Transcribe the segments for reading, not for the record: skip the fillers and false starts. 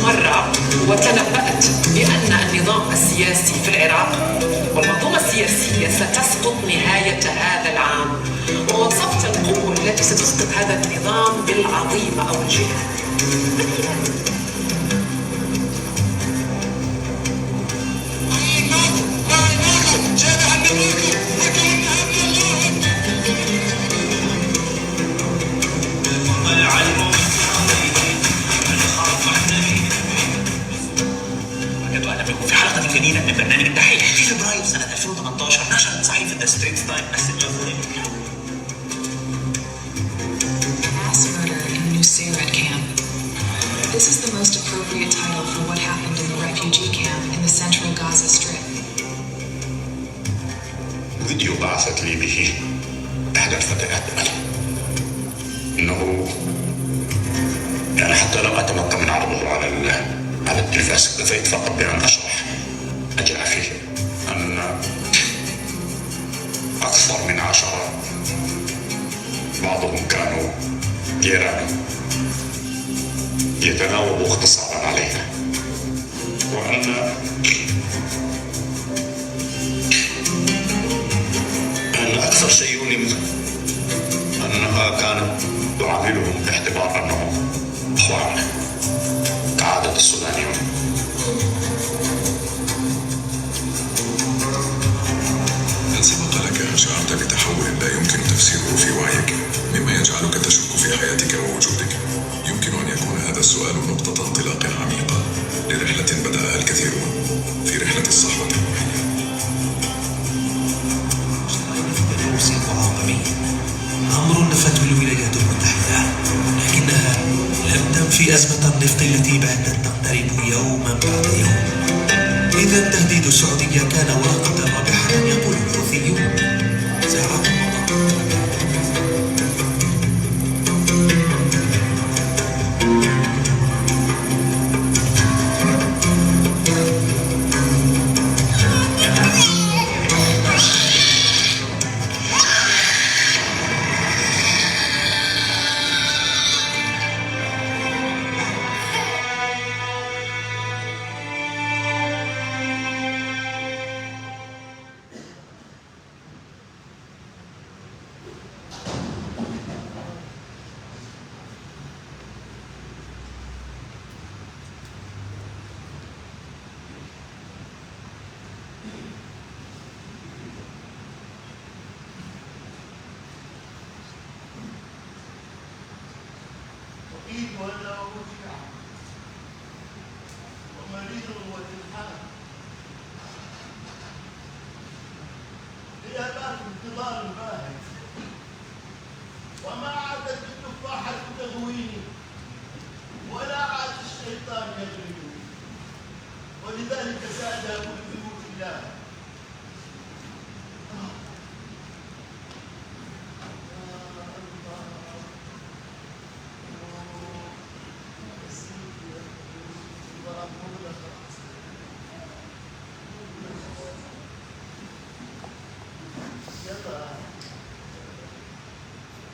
مرة وتنبأت بأن النظام السياسي في العراق والمنظومة السياسية ستسقط نهاية هذا العام، ووصفت القوة التي ستسقط هذا النظام بالعظيمة أو الجهة. في حلقة جديدة من برنامج الدحيح في فبراير سنة 2018 نشرت صحيفة The Straits Times مسج Mass murder in the Nusayrat camp. This is the most appropriate title for what happened in the refugee camp in the central Gaza Strip. فيديو بعثت لي به إحدى الفتيات إنه يعني حتى لم أتمكن من عرضه على التلفاز، اكتفيت فقط بأن أشرح أجرى فيه أن أكثر من 10 بعضهم كانوا جيران يتناوبوا اغتصابا عليها، وأن أكثر شيء يؤلم أنها كانت تعاملهم باعتبار أنهم أخوان كعادة السودانيون. هل سبق لك أن شعرت بتحول لا يمكن تفسيره في وعيك مما يجعلك تشك في حياتك ووجودك؟ يمكن أن يكون هذا السؤال نقطة انطلاق عميقة لرحلة بدأها الكثيرون في رحلة الصحوة الروحية. الروس المعاقبين أمر نفته الولايات المتحدة، لكنها لم تنفي أزمة النفط التي باتت تقترب يوما بعد يوم. إذا تهديد السعودية كان ورقة رابحة يقول الحوثيون ساعات مضت. ولا رجع ومريض وتلحان غيابات انتظار باهت وما عادت التفاحة تغويني ولا عاد الشيطان يغريني، ولذلك سأذهب لبيوت الله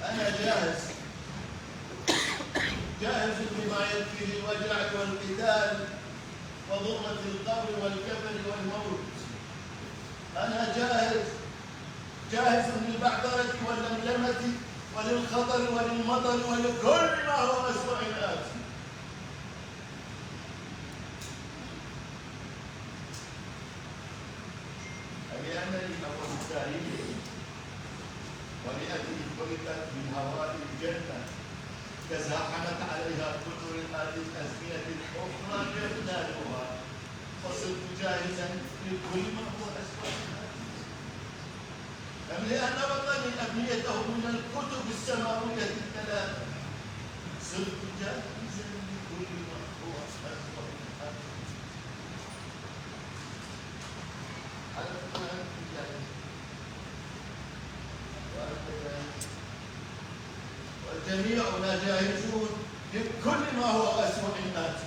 أنا جاهز لما يكفي الوجع والقتال وضرة القبر والكفن والموت. أنا جاهز للبعثرة واللملمة وللخطر وللمطر ولكل ما هو أسوأ آتي. لأنني أول التاريخ ولأجل خلقت من هواء الجنة تزاحمت عليها كل هذه الأزمنة الأخرى جبلانها فصرت جاهزا لكل ما هو أسوأ أم لأن وطني أبنيته من الكتب السماوية الثلاثة صرت جاهزا لكل ما هو أسوأ وجميعنا جاهزون لكل ما هو أسوأ آتي.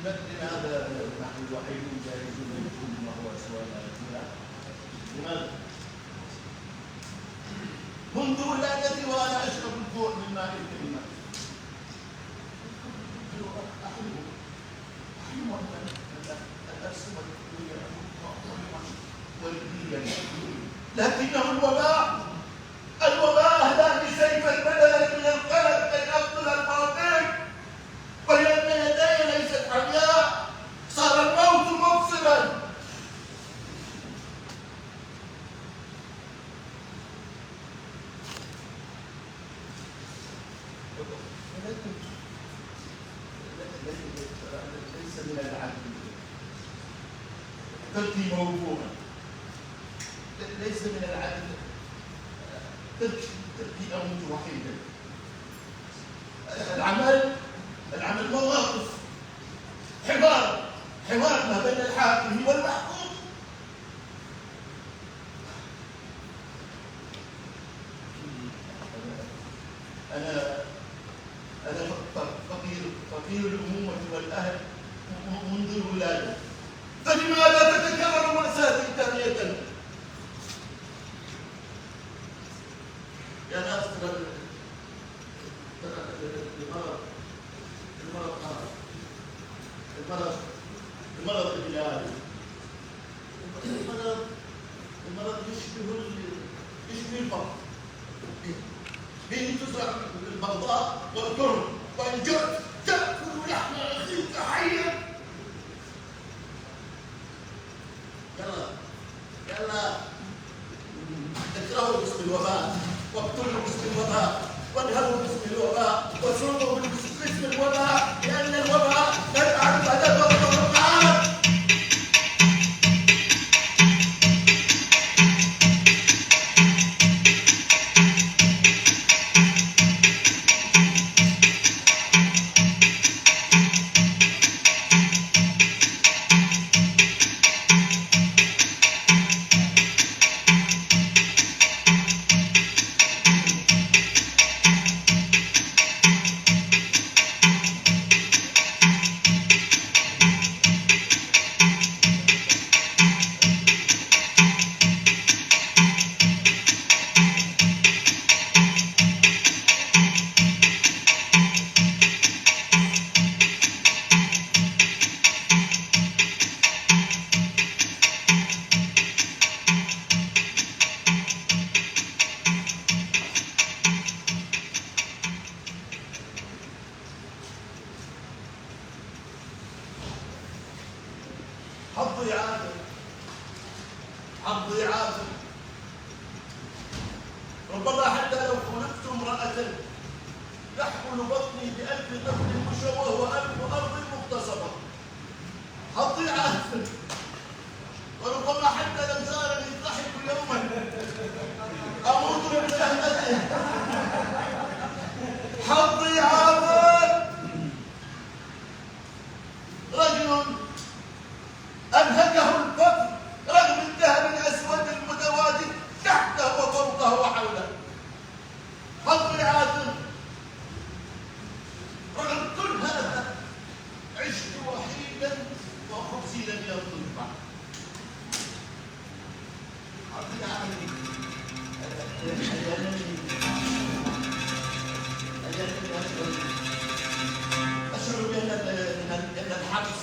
لماذا نحن الوحيدون جاهزون لكل ما هو أسوأ آتي؟ لماذا؟ منذ ولادتي وانا اشرب الجوع من ماء الكلمه. احلم ان ارسم الدنيا والديا لكنه الوباء اهداني سيفا بدلا من القلم كي اقتل الباطل ولان يدي ليست عمياء صار الموت مبصرا. ليس من العدل تركي موضوعا، ليس من العدل تركي أموت وحيدا. العمل مواقف، حوار ما بين الحاكم والمحكوم. أنا فقير الأمومة والأهل منذ الولادة، فلماذا تتكرر مأساتي ثانية؟ يا ناس المرض البلادي، المرض يشبه الفقر. به تزرع البغضاء والكره، وإن جئت تأكل لحم أخيك حيا. يلا اكرهوا باسم الوباء، واقتلوا باسم الوباء، وانهبوا باسم الوباء، واسرقوا باسم الوباء، لأن الوباء لا يعرف أدب القرآن. حظي عافر، ربما حتى لو خلقت امرأة يحمل بطني ب1000 طفل مشوه و1000 أرض مغتصبة. حظي عافر، وربما حتى لو زارني الضحك يوما أموت من زهمته. حظي عافر، رجل أنهكه الفقر رغم الذهب الأسود المتواجد تحته وفوقه وحوله. حظي عافر، رغم كل هذا عشت وحيدا وخبزي لم يطل بعد. حظي عافر، أشعر بأن الحبس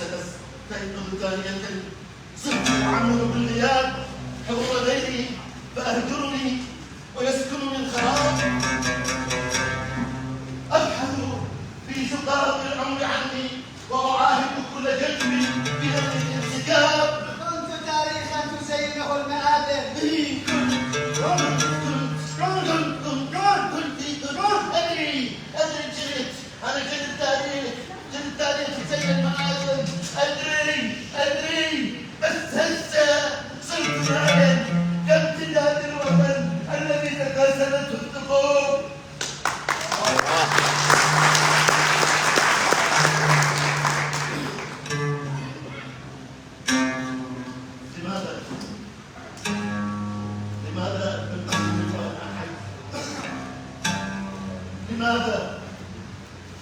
ستنتهي ثانية. صرت أعمل بالغياب حضور غيري فأهجرني ويسكن من لماذا لم تكن وأنا حي؟ لماذا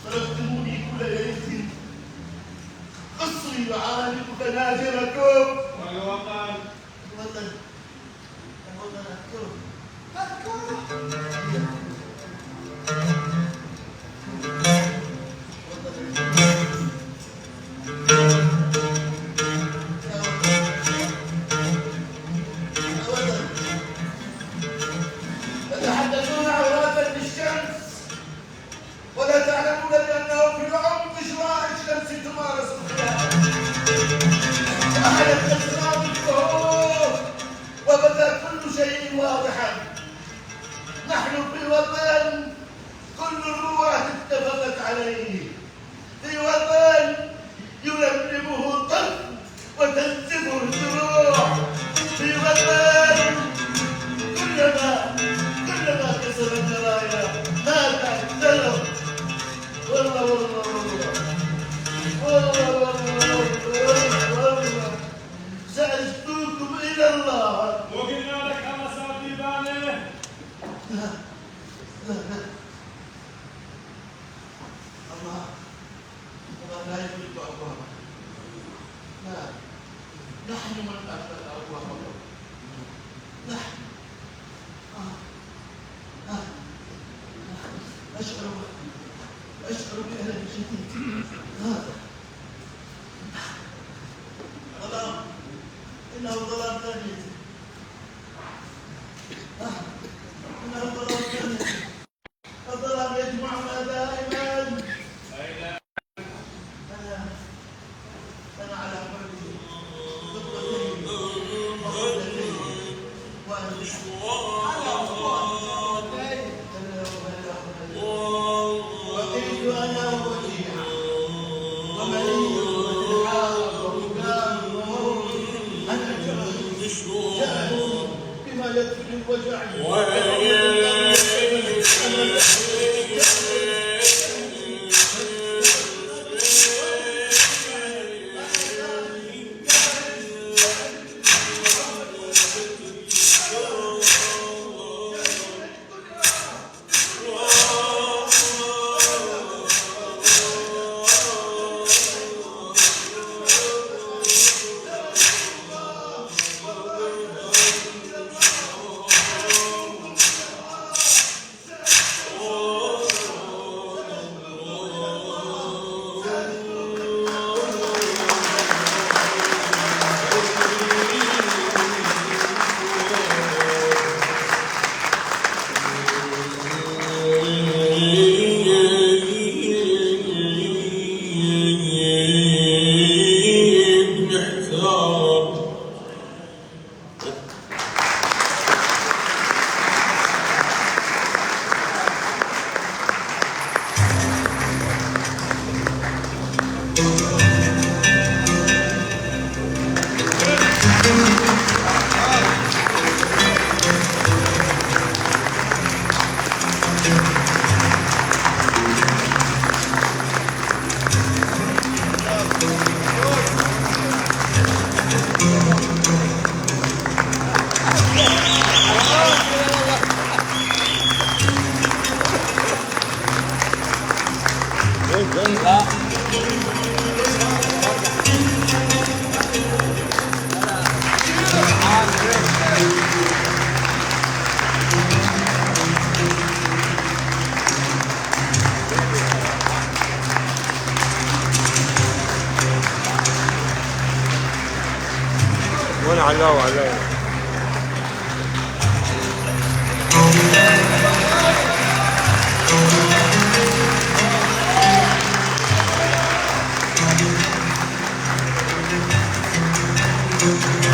تركتموني كل ليلة قصري وعالم تناجركم؟ والوطن الوطن أذكره تتحدثون عوراتا للشمس ولا تعلمون بأنه في عمق شعاع الشمس تمارس الخيانة. أحدث أسرار الكهوف وبدا كل شيء واضحا. نحن في وطن كل الروح اتفقت عليه، في وطن يلملمه الطفل وتنزفه الجروح، في وطن كلما كسر الجرايا مات السلم. والله سأشكوكم إلى الله. وقلنا لك أنا ساتيباني. لا الله لا يملك أبوابنا. لا، نحن من أملك أبوابنا. نحن أشعر بألم شديد. ظلام، إنه ظلام ثانية. إنه ظلام ثانية. الظلام يجمعنا دائما. أنا على قلبي خطتين وخطتين وقيل أنا وديع ومليء وتحاور ومكان وموت. أنا جاهز بما يدفن الوجع. وين علاوة علاوة. Thank you.